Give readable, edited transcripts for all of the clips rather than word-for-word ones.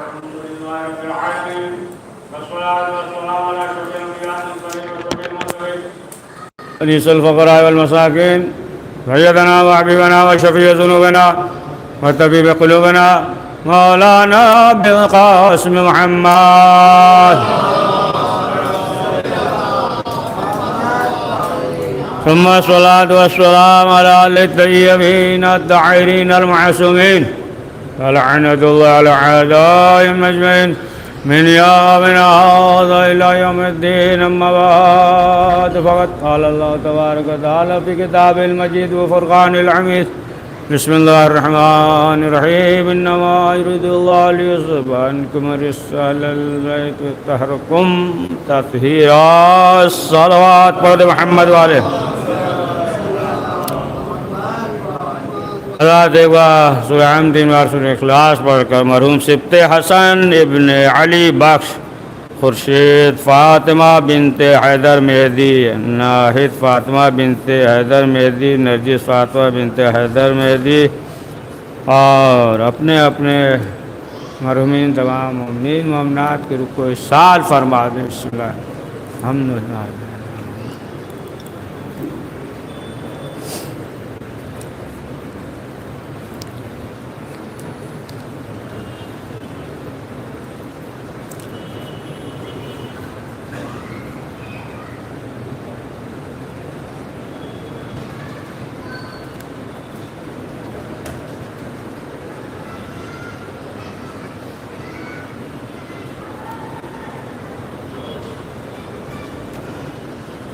الحمد لله رب العالمين والصلاة والسلام على أشرف الأنبياء والمرسلين أنيس الفقراء والمساكين سيدنا وحبيبنا وشفيع ذنوبنا وطبيب قلوبنا مولانا بالقاسم محمد ثم الصلاة والسلام على آل الطيبين الطاهرين المعصومين ولعنة الله على أعدائهم أجمعين من يومنا هذا إلى يوم الدين. أما بعد فقد قال الله تبارك وتعالى في كتابه المجيد وفرقان الحميد بسم الله الرحمن الرحيم إنما يريد الله ليذهب عنكم الرجس أهل البيت ويطهركم تطهيرا. الصلوات پڑھ محمد والے اللہ دیکھا سورہ حمد اور سورہ اخلاص پڑھ کر مرحوم سبط حسن ابن علی بخش خورشید فاطمہ بنت حیدر مہدی ناہید فاطمہ بنت حیدر مہدی نرجس فاطمہ بنت حیدر مہدی اور اپنے اپنے مرحومین تمام مومنین مومنات کے رخ کو ارشاد فرما دیں. بسم اللہ الحمد للہ.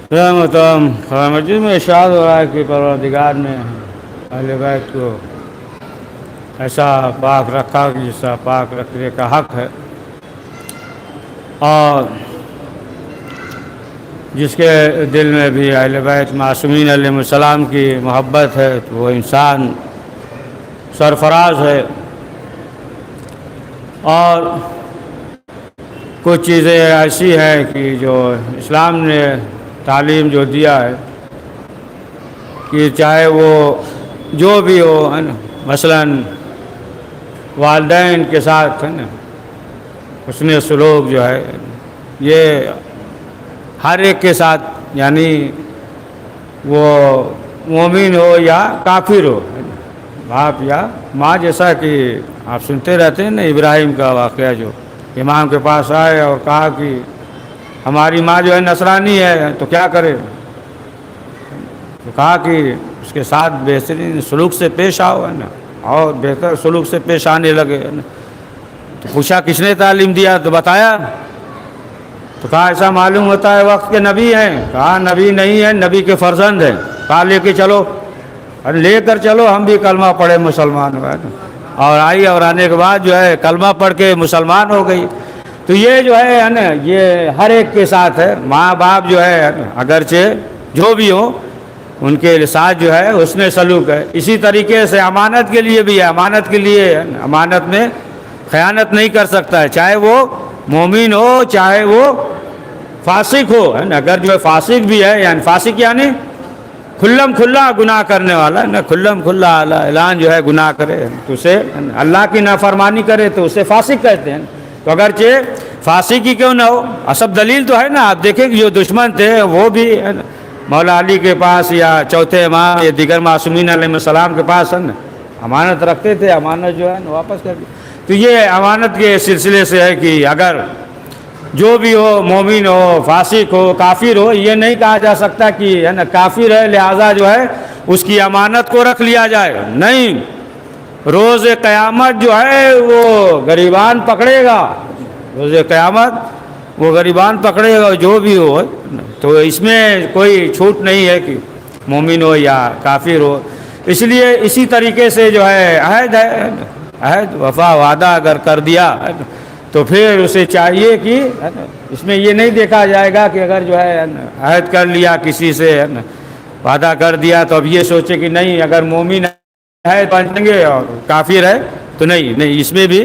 قرآن مجید میں ارشاد ہو رہا ہے کہ پروردگار نے اہل بیت کو ایسا پاک رکھا کہ جیسا پاک رکھنے کا حق ہے، اور جس کے دل میں بھی اہل بیت معصومین علیہ السلام کی محبت ہے تو وہ انسان سرفراز ہے. اور کچھ چیزیں ایسی ہیں کہ جو اسلام نے تعلیم جو دیا ہے کہ چاہے وہ جو بھی ہو ہے نا، مثلاً والدین کے ساتھ ہے نا حسن سلوک جو ہے یہ ہر ایک کے ساتھ، یعنی وہ مومن ہو یا کافر ہو، باپ یا ماں، جیسا کہ آپ سنتے رہتے ہیں نا ابراہیم کا واقعہ جو امام کے پاس آئے اور کہا کہ ہماری ماں جو ہے نصرانی ہے تو کیا کرے، تو کہا کہ اس کے ساتھ بہترین سلوک سے پیش آؤ ہے نا، اور بہتر سلوک سے پیش آنے لگے ہے نا. تو پوچھا کس نے تعلیم دیا، تو بتایا، تو کہا ایسا معلوم ہوتا ہے وقت کے نبی ہیں. کہا نبی نہیں ہیں، نبی کے فرزند ہیں. کہا لے کے چلو، لے کر چلو، ہم بھی کلمہ پڑھے مسلمان ہوئے نا. اور آئی، اور آنے کے بعد جو ہے کلمہ پڑھ کے مسلمان ہو گئی. تو یہ جو ہے نا یہ ہر ایک کے ساتھ ہے. ماں باپ جو ہے اگرچہ جو بھی ہو ان کے ساتھ جو ہے حسن سلوک ہے. اسی طریقے سے امانت کے لیے بھی ہے. امانت کے لیے امانت میں خیانت نہیں کر سکتا ہے، چاہے وہ مومن ہو چاہے وہ فاسق ہو ہے نا. اگر جو ہے فاسق بھی ہے، یعنی فاسق یعنی کھلم کھلا گناہ کرنے والا ہے نا، کھلم کھلا اعلان جو ہے گناہ کرے تو اسے اللہ کی نافرمانی کرے تو اسے فاسق کہتے ہیں. تو اگرچہ فاسق ہی کیوں نہ ہو، اصل دلیل تو ہے نا. آپ دیکھیں کہ جو دشمن تھے وہ بھی مولا علی کے پاس یا چوتھے امام یا دیگر معصومین علیہ السلام کے پاس ہے نا امانت رکھتے تھے، امانت جو ہے نا واپس کر دی. تو یہ امانت کے سلسلے سے ہے کہ اگر جو بھی ہو، مومن ہو، فاسق ہو، کافر ہو، یہ نہیں کہا جا سکتا کہ ہے نا کافر ہے لہذا جو ہے اس کی امانت کو رکھ لیا جائے. نہیں، روز قیامت جو ہے وہ غریبان پکڑے گا. روز قیامت وہ غریبان پکڑے گا جو بھی ہو. تو اس میں کوئی چھوٹ نہیں ہے کہ مومن ہو یا کافر ہو. اس لیے اسی طریقے سے جو ہے عہد وفا وعدہ اگر کر دیا تو پھر اسے چاہیے کہ اس میں یہ نہیں دیکھا جائے گا کہ اگر جو ہے عہد کر لیا کسی سے وعدہ کر دیا تو اب یہ سوچے کہ نہیں اگر مومن ہے بن گے اور کافر ہے تو نہیں. اس میں بھی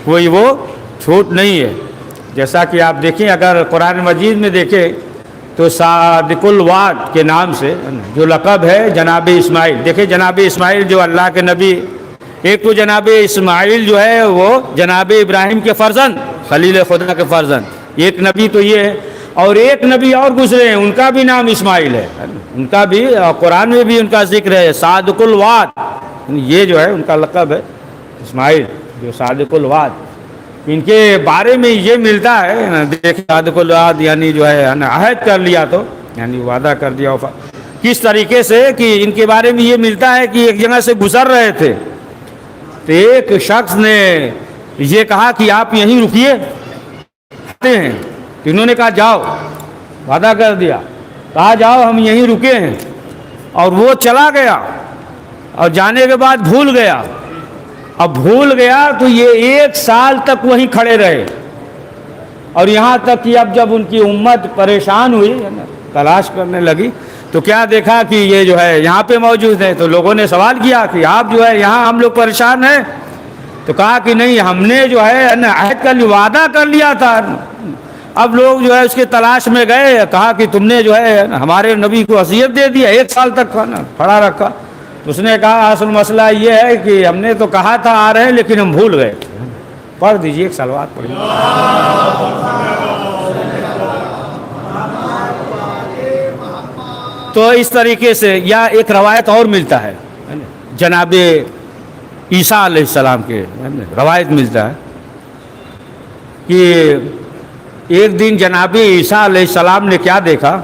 کوئی وہ چھوٹ نہیں ہے. جیسا کہ آپ دیکھیں اگر قرآن مجید میں دیکھیں تو صادق الوعد کے نام سے جو لقب ہے جناب اسماعیل، دیکھیں جناب اسماعیل جو اللہ کے نبی ایک تو جناب اسماعیل جو ہے وہ جناب ابراہیم کے فرزند، خلیل خدا کے فرزند، ایک نبی تو یہ ہے، اور ایک نبی اور گزرے ہیں ان کا بھی نام اسماعیل ہے، ان کا بھی قرآن میں بھی ان کا ذکر ہے، صادق الوعد، یہ جو ہے ان کا لقب ہے اسماعیل جو صادق الوعد۔ ان کے بارے میں یہ ملتا ہے، دیکھ صادق الوعد یعنی جو ہے عہد کر لیا تو یعنی وعدہ کر دیا، کس طریقے سے کہ ان کے بارے میں یہ ملتا ہے کہ ایک جگہ سے گزر رہے تھے تو ایک شخص نے یہ کہا کہ آپ یہیں رکیے ہیں، تو انہوں نے کہا جاؤ، وعدہ کر دیا، کہا جاؤ ہم یہیں رکے ہیں، اور وہ چلا گیا، اور جانے کے بعد بھول گیا، اب بھول گیا تو یہ 1 سال تک وہیں کھڑے رہے، اور یہاں تک کہ اب جب ان کی امت پریشان ہوئی تلاش کرنے لگی تو کیا دیکھا کہ یہ جو ہے یہاں پہ موجود ہے، تو لوگوں نے سوال کیا کہ آپ جو ہے یہاں ہم لوگ پریشان ہیں، تو کہا کہ نہیں ہم نے جو ہے عہد کا وعدہ کر لیا تھا، اب لوگ جو ہے اس کے تلاش میں گئے، کہا کہ تم نے جو ہے ہمارے نبی کو وصیت دے دیا، 1 سال تک کھڑا رکھا، اس نے کہا اصل مسئلہ یہ ہے کہ ہم نے تو کہا تھا آ رہے ہیں لیکن ہم بھول گئے۔ پڑھ دیجئے ایک صلوات پڑھیے۔ تو اس طریقے سے، یا ایک روایت اور ملتا ہے جناب عیسیٰ علیہ السلام کے روایت ملتا ہے کہ ایک دن جناب عیسیٰ علیہ السلام نے کیا دیکھا،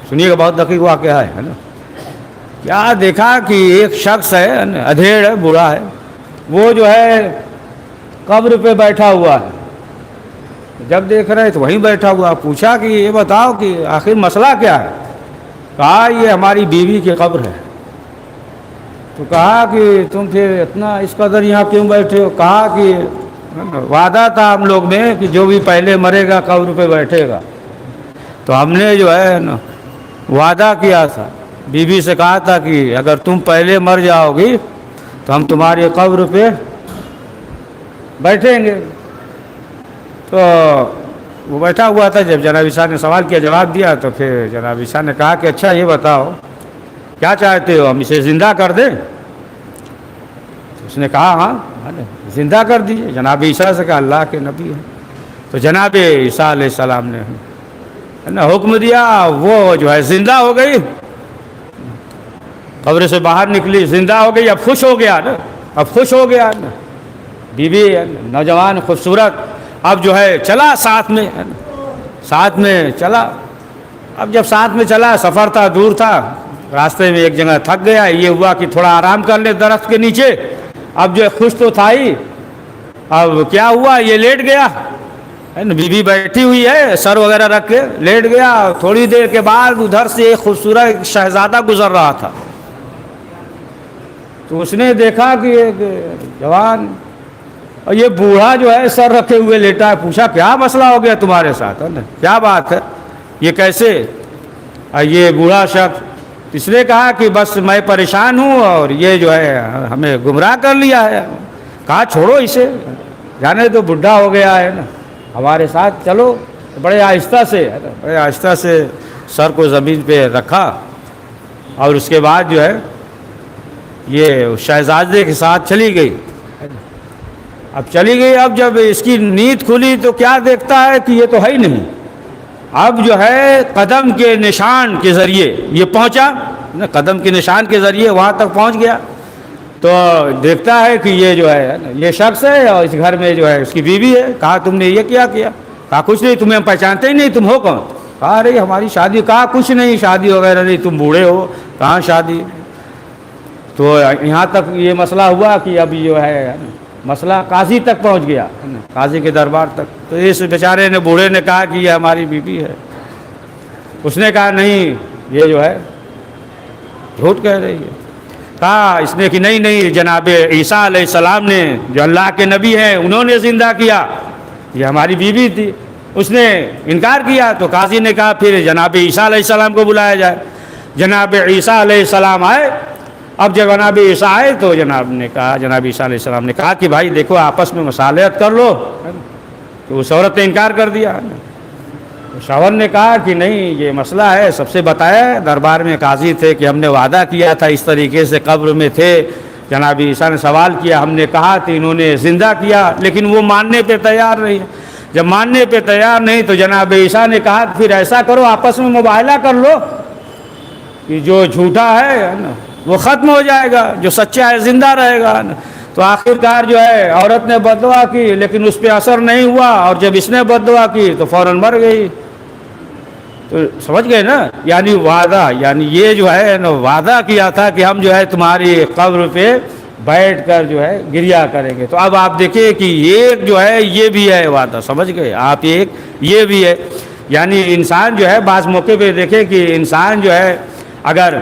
سنیے گا بہت دقیق واقعہ ہے نا، کیا دیکھا کہ ایک شخص ہے ادھیڑ ہے، بوڑھا ہے، وہ جو ہے قبر پہ بیٹھا ہوا ہے، جب دیکھ رہے تو وہیں بیٹھا ہوا، پوچھا کہ یہ بتاؤ کہ آخر مسئلہ کیا ہے، کہا یہ ہماری بیوی کی قبر ہے، تو کہا کہ تم پھر اتنا اس قدر یہاں کیوں بیٹھے ہو، کہا کہ وعدہ تھا ہم لوگ میں کہ جو بھی پہلے مرے گا قبر پہ بیٹھے گا، تو ہم نے جو ہے نا وعدہ کیا تھا، بیوی سے کہا تھا کہ اگر تم پہلے مر جاؤ گی تو ہم تمہاری قبر پہ بیٹھیں گے، تو وہ بیٹھا ہوا تھا، جب جناب عیسیٰ نے سوال کیا جواب دیا تو پھر جناب عیسیٰ نے کہا کہ اچھا یہ بتاؤ کیا چاہتے ہو، ہم اسے زندہ کر دیں؟ اس نے کہا ہاں زندہ کر دیجیے، جناب عیسیٰ سے کہا اللہ کے نبی ہیں، تو جناب عیسیٰ علیہ السلام نے حکم دیا، وہ جو ہے زندہ ہو گئی، قبر سے باہر نکلی، زندہ ہو گئی، اب خوش ہو گیا نا، اب خوش ہو گیا نا، بیوی نوجوان خوبصورت، اب جو ہے چلا ساتھ میں چلا، اب جب ساتھ میں چلا، سفر تھا دور تھا، راستے میں ایک جگہ تھک گیا، یہ ہوا کہ تھوڑا آرام کر لے درخت کے نیچے، اب جو خوش تو تھا ہی، اب کیا ہوا یہ لیٹ گیا، بیوی بیٹھی ہوئی ہے سر وغیرہ رکھ کے لیٹ گیا، تھوڑی دیر کے بعد ادھر سے ایک خوبصورت شہزادہ گزر رہا تھا، تو اس نے دیکھا کہ ایک جوان اور یہ بوڑھا جو ہے سر رکھے ہوئے لیٹا ہے، پوچھا کیا مسئلہ ہو گیا تمہارے ساتھ، کیا بات ہے، یہ کیسے، یہ بوڑھا شخص، اس نے کہا کہ بس میں پریشان ہوں اور یہ جو ہے ہمیں گمراہ کر لیا ہے، کہا چھوڑو اسے، جانے تو بڈھا ہو گیا ہے نا، ہمارے ساتھ چلو، بڑے آہستہ سے سر کو زمین پہ رکھا، اور اس کے بعد جو ہے یہ شہزادے کے ساتھ چلی گئی، اب چلی گئی، اب جب اس کی نیند کھلی تو کیا دیکھتا ہے کہ یہ تو ہے ہی نہیں، اب جو ہے قدم کے نشان کے ذریعے یہ پہنچا، قدم کے نشان کے ذریعے وہاں تک پہنچ گیا، تو دیکھتا ہے کہ یہ جو ہے یہ شخص ہے اور اس گھر میں جو ہے اس کی بیوی ہے، کہا تم نے یہ کیا کہا کچھ نہیں، تمہیں ہم پہچانتے ہی نہیں، تم ہو کون، کہا ارے ہماری شادی، کہا کچھ نہیں شادی وغیرہ نہیں، تم بوڑھے ہو کہاں شادی، تو یہاں تک یہ مسئلہ ہوا کہ اب جو ہے مسئلہ قاضی تک پہنچ گیا، قاضی کے دربار تک، تو اس بیچارے نے بوڑھے نے کہا کہ یہ ہماری بیوی ہے، اس نے کہا نہیں یہ جو ہے جھوٹ کہہ رہی ہے، کہا اس نے کہ نہیں جناب عیسیٰ علیہ السلام نے جو اللہ کے نبی ہیں انہوں نے زندہ کیا، یہ ہماری بیوی تھی، اس نے انکار کیا، تو قاضی نے کہا پھر جناب عیسیٰ علیہ السلام کو بلایا جائے، جناب عیسیٰ علیہ السلام آئے، اب جب جناب عیسیٰ آئے تو جناب عیسیٰ علیہ السلام نے کہا کہ بھائی دیکھو آپس میں مصالحت کر لو، تو اس عورت نے انکار کر دیا، شوہر نے کہا کہ نہیں یہ مسئلہ ہے، سب سے بتایا، دربار میں قاضی تھے کہ ہم نے وعدہ کیا تھا اس طریقے سے قبر میں تھے، جناب عیسیٰ نے سوال کیا، ہم نے کہا تو انہوں نے زندہ کیا، لیکن وہ ماننے پہ تیار نہیں ہے۔ جب ماننے پہ تیار نہیں تو جناب عیسیٰ نے کہا پھر ایسا کرو آپس میں مباہلہ کر لو کہ جو جھوٹا ہے نا وہ ختم ہو جائے گا، جو سچا ہے زندہ رہے گا نا۔ تو آخر کار جو ہے عورت نے بد دعا کی لیکن اس پہ اثر نہیں ہوا، اور جب اس نے بد دعا کی تو فوراً مر گئی۔ تو سمجھ گئے نا، یعنی وعدہ، یعنی یہ جو ہے نا وعدہ کیا تھا کہ ہم جو ہے تمہاری قبر پہ بیٹھ کر جو ہے گریا کریں گے۔ تو اب آپ دیکھیں کہ ایک جو ہے یہ بھی ہے وعدہ، سمجھ گئے آپ، ایک یہ بھی ہے، یعنی انسان جو ہے بعض موقع پہ دیکھیں کہ انسان جو ہے اگر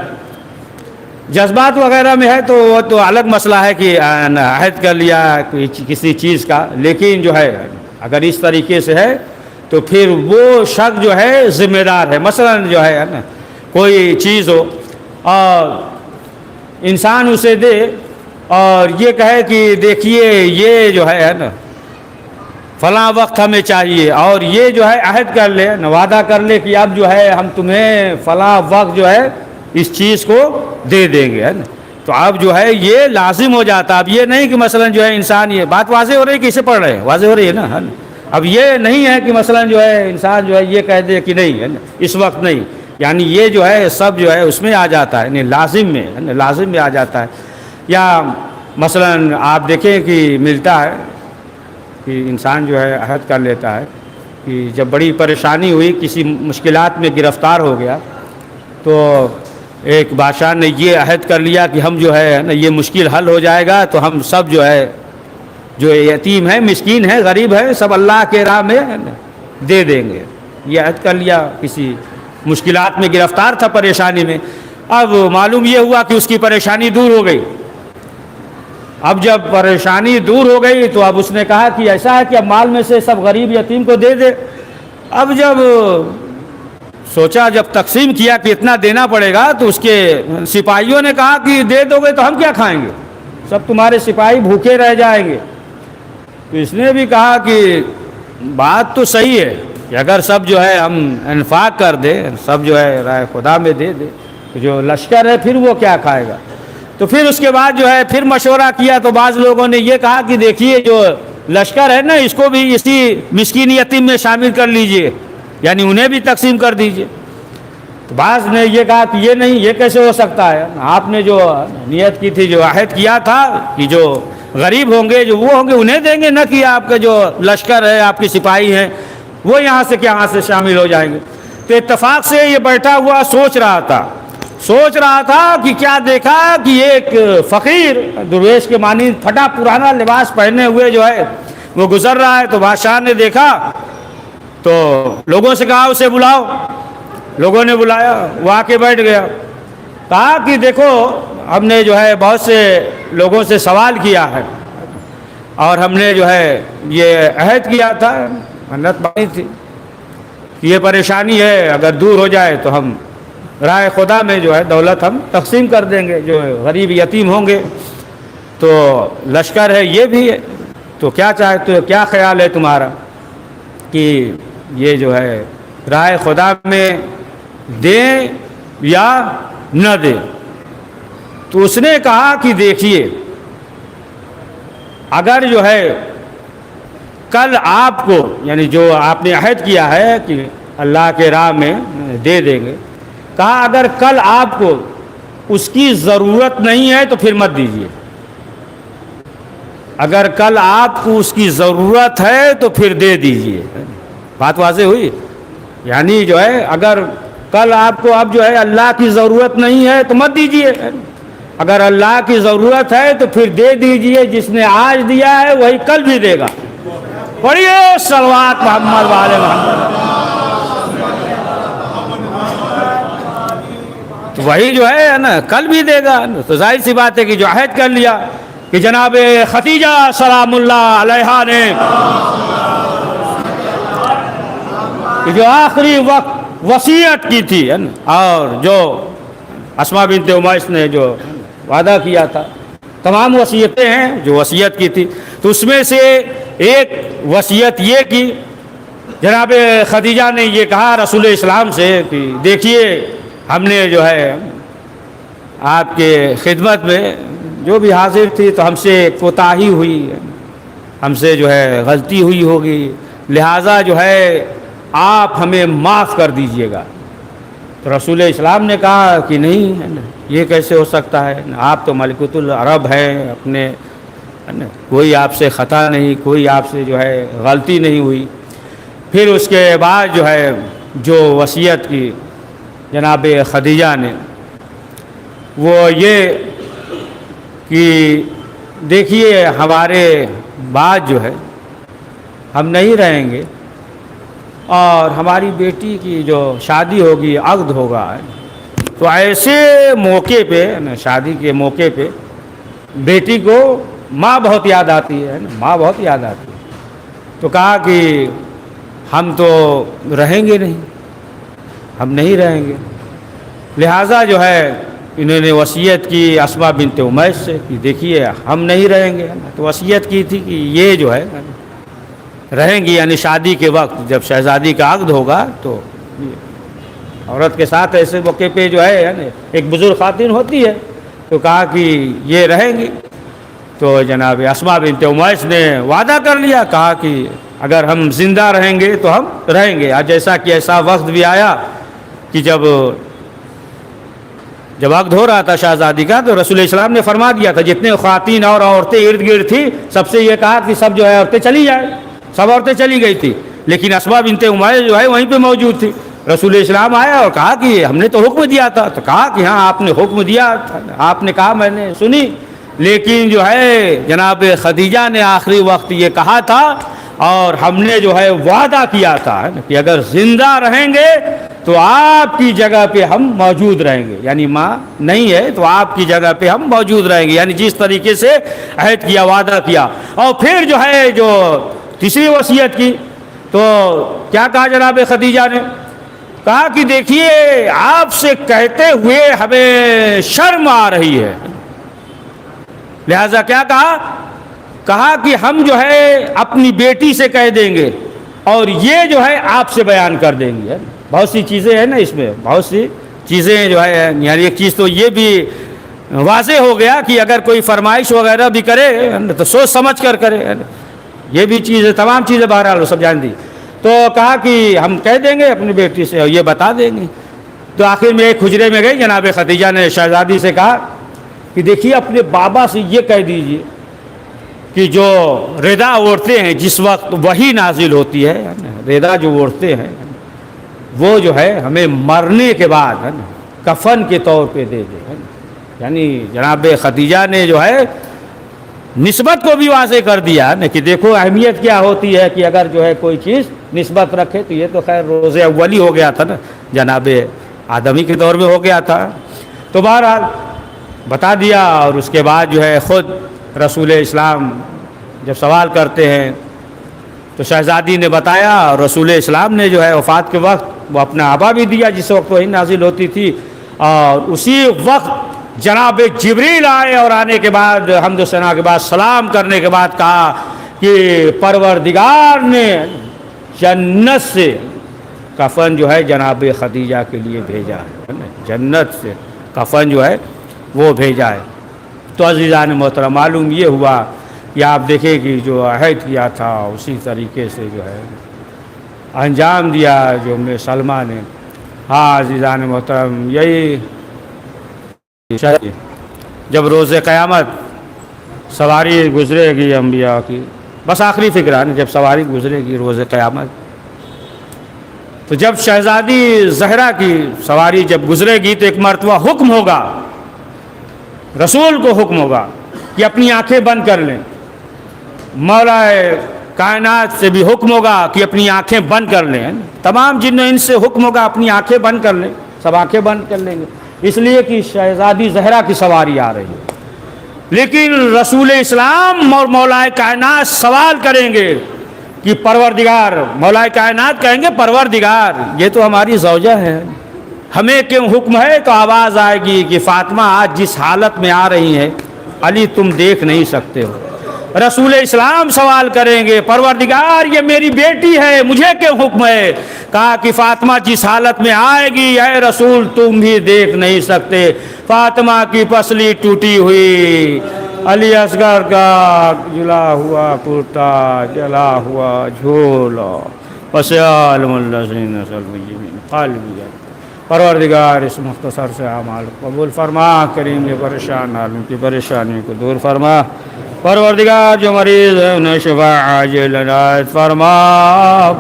جذبات وغیرہ میں ہے تو وہ تو الگ مسئلہ ہے کہ عہد کر لیا کسی چیز کا، لیکن جو ہے اگر اس طریقے سے ہے تو پھر وہ شخص جو ہے ذمہ دار ہے۔ مثلا جو ہے نا کوئی چیز ہو اور انسان اسے دے اور یہ کہے کہ دیکھیے یہ جو ہے نا فلاں وقت ہمیں چاہیے، اور یہ جو ہے عہد کر لے، وعدہ کر لے کہ اب جو ہے ہم تمہیں فلاں وقت جو ہے اس چیز کو دے دیں گے، ہے نا، تو اب جو ہے یہ لازم ہو جاتا۔ اب یہ نہیں کہ مثلا جو ہے انسان، یہ بات واضح ہو رہی ہے کہ اسے پڑھ رہے ہیں، واضح ہو رہی ہے نا، اب یہ نہیں ہے کہ مثلا جو ہے انسان جو ہے یہ کہہ دے کہ نہیں، ہے نا، اس وقت نہیں، یعنی یہ جو ہے سب جو ہے اس میں آ جاتا ہے، یعنی لازم میں، ہے نا، لازم میں آ جاتا ہے۔ یا مثلا آپ دیکھیں کہ ملتا ہے کہ انسان جو ہے عہد کر لیتا ہے کہ جب بڑی پریشانی ہوئی، کسی مشکلات میں گرفتار ہو گیا، تو ایک بادشاہ نے یہ عہد کر لیا کہ ہم جو ہے نا یہ مشکل حل ہو جائے گا تو ہم سب جو ہے جو یتیم ہے، مسکین ہے، غریب ہے، سب اللہ کے راہ میں دے دیں گے۔ یہ عہد کر لیا، کسی مشکلات میں گرفتار تھا، پریشانی میں، اب معلوم یہ ہوا کہ اس کی پریشانی دور ہو گئی۔ اب جب پریشانی دور ہو گئی تو اب اس نے کہا کہ ایسا ہے کہ اب مال میں سے سب غریب یتیم کو دے دے۔ اب جب سوچا، جب تقسیم کیا کہ اتنا دینا پڑے گا، تو اس کے سپاہیوں نے کہا کہ دے دو گے تو ہم کیا کھائیں گے، سب تمہارے سپاہی بھوکے رہ جائیں گے۔ تو اس نے بھی کہا کہ بات تو صحیح ہے کہ اگر سب جو ہے ہم انفاق کر دیں، سب جو ہے راہ خدا میں دے دے، تو جو لشکر ہے پھر وہ کیا کھائے گا۔ تو پھر اس کے بعد جو ہے پھر مشورہ کیا تو بعض لوگوں نے یہ کہا کہ دیکھیے جو لشکر ہے نا اس کو بھی اسی مسکین یتیم میں شامل کر لیجئے، یعنی انہیں بھی تقسیم کر دیجئے۔ تو بعض نے یہ کہا کہ یہ نہیں، یہ کیسے ہو سکتا ہے، آپ نے جو نیت کی تھی، جو عہد کیا تھا کہ جو غریب ہوں گے، جو وہ ہوں گے انہیں دیں گے، نہ کہ آپ کا جو لشکر ہے، آپ کے سپاہی ہیں، وہ یہاں سے شامل ہو جائیں گے۔ تو اتفاق سے یہ بیٹھا ہوا سوچ رہا تھا کہ کیا دیکھا کہ ایک فقیر درویش کے معنی پھٹا پرانا لباس پہنے ہوئے جو ہے وہ گزر رہا ہے۔ تو بادشاہ نے دیکھا تو لوگوں سے کہا اسے بلاؤ۔ لوگوں نے بلایا، وہ آ کے بیٹھ گیا، کہا کہ دیکھو ہم نے جو ہے بہت سے لوگوں سے سوال کیا ہے اور ہم نے جو ہے یہ عہد کیا تھا، منت مانی تھی کہ یہ پریشانی ہے، اگر دور ہو جائے تو ہم راہ خدا میں جو ہے دولت ہم تقسیم کر دیں گے، جو غریب یتیم ہوں گے۔ تو لشکر ہے، یہ بھی ہے، تو کیا چاہتے ہو، کیا خیال ہے تمہارا کہ یہ جو ہے راہ خدا میں دیں یا نہ دیں؟ تو اس نے کہا کہ دیکھیے اگر جو ہے کل آپ کو، یعنی جو آپ نے عہد کیا ہے کہ اللہ کے راہ میں دے دیں گے، کہا اگر کل آپ کو اس کی ضرورت نہیں ہے تو پھر مت دیجیے، اگر کل آپ کو اس کی ضرورت ہے تو پھر دے دیجیے۔ بات واضح ہوئی، یعنی جو ہے اگر کل آپ کو اب جو ہے اللہ کی ضرورت نہیں ہے تو مت دیجیے، اگر اللہ کی ضرورت ہے تو پھر دے دیجیے، جس نے آج دیا ہے وہی کل بھی دے گا۔ پڑھیے صلوات محمد والے محمد، تو وہی جو ہے نا کل بھی دے گا۔ تو ظاہر سی بات ہے کہ جو عہد کر لیا کہ جناب خدیجہ سلام اللہ علیہا نے کہ جو آخری وقت وصیت کی تھی، اور جو اسماء بنت امیس نے جو وعدہ کیا تھا، تمام وصیتیں ہیں جو وصیت کی تھی، تو اس میں سے ایک وصیت یہ کی، جناب خدیجہ نے یہ کہا رسول اسلام سے کہ دیکھیے ہم نے جو ہے آپ کے خدمت میں جو بھی حاضر تھی تو ہم سے کوتاہی ہوئی، ہم سے جو ہے غلطی ہوئی ہوگی، لہٰذا جو ہے آپ ہمیں معاف کر دیجئے گا۔ تو رسول اسلام نے کہا کہ نہیں، ہے نا، یہ کیسے ہو سکتا ہے، آپ تو ملکۃ العرب ہیں اپنے، ہے نا، کوئی آپ سے خطا نہیں، کوئی آپ سے جو ہے غلطی نہیں ہوئی۔ پھر اس کے بعد جو ہے جو وصیت کی جناب خدیجہ نے وہ یہ کہ دیکھیے ہمارے بعد جو ہے ہم نہیں رہیں گے، اور ہماری بیٹی کی جو شادی ہوگی، عقد ہوگا، تو ایسے موقع پہ، شادی کے موقع پہ بیٹی کو ماں بہت یاد آتی ہے نا، ماں بہت یاد آتی ہے۔ تو کہا کہ ہم تو رہیں گے نہیں، ہم نہیں رہیں گے، لہٰذا جو ہے انہوں نے وصیت کی اسماء بنت امیس سے کہ دیکھیے ہم نہیں رہیں گے، تو وصیت کی تھی کہ یہ جو ہے رہیں گی، یعنی شادی کے وقت جب شہزادی کا عقد ہوگا تو عورت کے ساتھ ایسے موقع پہ جو ہے ایک بزرگ خاتون ہوتی ہے، تو کہا کہ یہ رہیں گی۔ تو جناب اسماء بنت امیس نے وعدہ کر لیا، کہا کہ اگر ہم زندہ رہیں گے تو ہم رہیں گے۔ جیسا کہ ایسا وقت بھی آیا کہ جب عقد ہو رہا تھا شہزادی کا، تو رسول اسلام نے فرما دیا تھا جتنے خواتین اور عورتیں ارد گرد تھی سب سے یہ کہا کہ سب جو ہے عورتیں چلی جائیں، سب عورتیں چلی گئی تھی، لیکن اسماء بنت امیس جو ہے وہیں پہ موجود تھی۔ رسول اسلام آیا اور کہا کہ ہم نے تو حکم دیا تھا، تو کہا کہ ہاں آپ نے حکم دیا، آپ نے کہا میں نے سنی، لیکن جو ہے جناب خدیجہ نے آخری وقت یہ کہا تھا اور ہم نے جو ہے وعدہ کیا تھا کہ اگر زندہ رہیں گے تو آپ کی جگہ پہ ہم موجود رہیں گے، یعنی ماں نہیں ہے تو آپ کی جگہ پہ ہم موجود رہیں گے، یعنی جس طریقے سے عہد کیا، وعدہ کیا۔ اور پھر جو ہے جو تیسری وصیت کی تو کیا کہا جناب خدیجہ نے؟ کہا کہ دیکھیے آپ سے کہتے ہوئے ہمیں شرم آ رہی ہے، لہذا کیا کہا کہ ہم جو ہے اپنی بیٹی سے کہہ دیں گے اور یہ جو ہے آپ سے بیان کر دیں گے۔ بہت سی چیزیں ہیں نا اس میں، بہت سی چیزیں جو ہے، یعنی ایک چیز تو یہ بھی واضح ہو گیا کہ اگر کوئی فرمائش وغیرہ بھی کرے تو سوچ سمجھ کر کرے، یہ بھی چیزیں، تمام چیزیں بہرحال سب جان دی۔ تو کہا کہ ہم کہہ دیں گے اپنی بیٹی سے اور یہ بتا دیں گے۔ تو آخر میں ایک حجرے میں گئی، جناب خدیجہ نے شہزادی سے کہا کہ دیکھیے اپنے بابا سے یہ کہہ دیجئے کہ جو ردا اوڑھتے ہیں جس وقت وحی نازل ہوتی ہے، ردا جو اوڑھتے ہیں وہ جو ہے ہمیں مرنے کے بعد کفن کے طور پہ دے دے، یعنی جناب خدیجہ نے جو ہے نسبت کو بھی واضح کر دیا کہ دیکھو اہمیت کیا ہوتی ہے کہ اگر جو ہے کوئی چیز نسبت رکھے، تو یہ تو خیر روز اولی ہو گیا تھا نا، جناب آدمی کے دور میں ہو گیا تھا، تو بہرحال بتا دیا۔ اور اس کے بعد جو ہے خود رسول اسلام جب سوال کرتے ہیں تو شہزادی نے بتایا، اور رسول اسلام نے جو ہے وفات کے وقت وہ اپنا آبا بھی دیا جس وقت وہی نازل ہوتی تھی، اور اسی وقت جناب جبریل آئے اور آنے کے بعد حمد و ثنا کے بعد سلام کرنے کے بعد کہا کہ پروردگار نے جنت سے کفن جو ہے جناب خدیجہ کے لیے بھیجا ہے، جنت سے کفن جو ہے وہ بھیجا ہے۔ تو عزیزان محترم معلوم یہ ہوا کہ آپ دیکھیں کہ جو عہد کیا تھا اسی طریقے سے جو ہے انجام دیا جو ام سلمہ نے۔ ہاں عزیزان محترم، یہی جب روز قیامت سواری گزرے گی انبیاء کی، بس آخری فکر ہے جب سواری گزرے گی روز قیامت، تو جب شہزادی زہرا کی سواری جب گزرے گی تو ایک مرتبہ حکم ہوگا، رسول کو حکم ہوگا کہ اپنی آنکھیں بند کر لیں، مولا کائنات سے بھی حکم ہوگا کہ اپنی آنکھیں بند کر لیں، تمام جن و انس سے حکم ہوگا اپنی آنکھیں بند کر لیں، سب آنکھیں بند کر لیں گے، اس لیے کہ شہزادی زہرا کی سواری آ رہی ہے۔ لیکن رسول اسلام اور مولا کائنات سوال کریں گے کہ پروردگار، مولا کائنات کہیں گے پروردگار یہ تو ہماری زوجہ ہے، ہمیں کیوں حکم ہے؟ تو آواز آئے گی کہ فاطمہ آج جس حالت میں آ رہی ہے علی تم دیکھ نہیں سکتے ہو، رسول اسلام سوال کریں گے پروردگار یہ میری بیٹی ہے مجھے کیوں حکم ہے؟ کہا کہ فاطمہ جس حالت میں آئے گی اے رسول تم بھی دیکھ نہیں سکتے۔ فاطمہ کی پسلی ٹوٹی ہوئی، علی اصغر کا جلا ہوا کرتا، جلا ہوا جھولا، وسیعلم الذین سلمین قلبی۔ پروردگار اس مختصر سے اعمال قبول فرما، کریم یہ پریشان عالم کی پریشانی کو دور فرما۔ پروردگار جو مریض ہے انہیں شفا عاجل عنایت فرما۔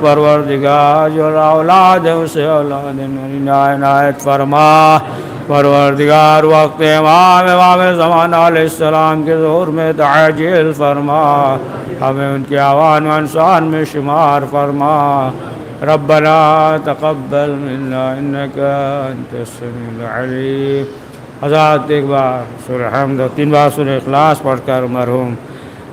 پروردگار جو اولاد ہے اسے اولاد عنایت فرما۔ پروردگار وقت امام زمان علیہ السلام کے ظہور میں تعجیل فرما، ہمیں ان کے آوان و انسان میں شمار فرما۔ ربنا تقبل منا انك انت السميع العليم۔ حضرات ایک بار سورہ حمد اور 3 بار سورہ اخلاص پڑھ کر مرحوم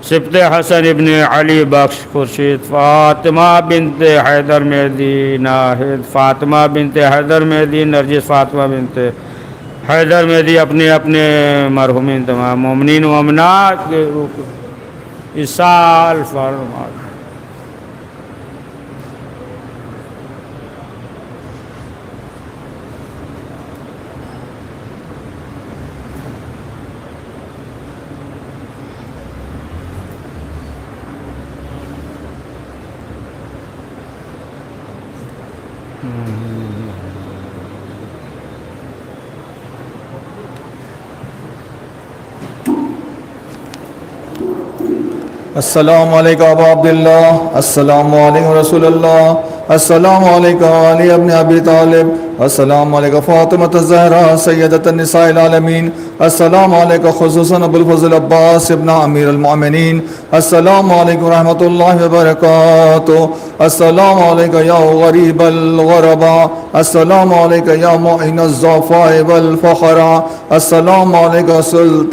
سبط حسن ابن علی بخش خورشید فاطمہ بنت حیدر مہدی ناہید فاطمہ بنت حیدر مہدی نرجس فاطمہ بنت حیدر مہدی اپنے مرحومین تمام مومنین و مومنات کے ایصال فرما۔ السلام علیکم ابا عبداللہ، السلام علیکم رسول اللہ، السلام علیکم علی ابن ابی طالب، السلام علیکم فاطمہ الزہرا سیدۃ النساء العالمین، السلام علیکم خصوصاً ابو الفضل عباس ابن امیر المؤمنین، السلام علیکم ورحمۃ اللہ وبرکاتہ، السلام علیکم یا غریب الغرباء، السلام علیکم یا معین الضعفاء والفقراء، السلام علیکم سلطان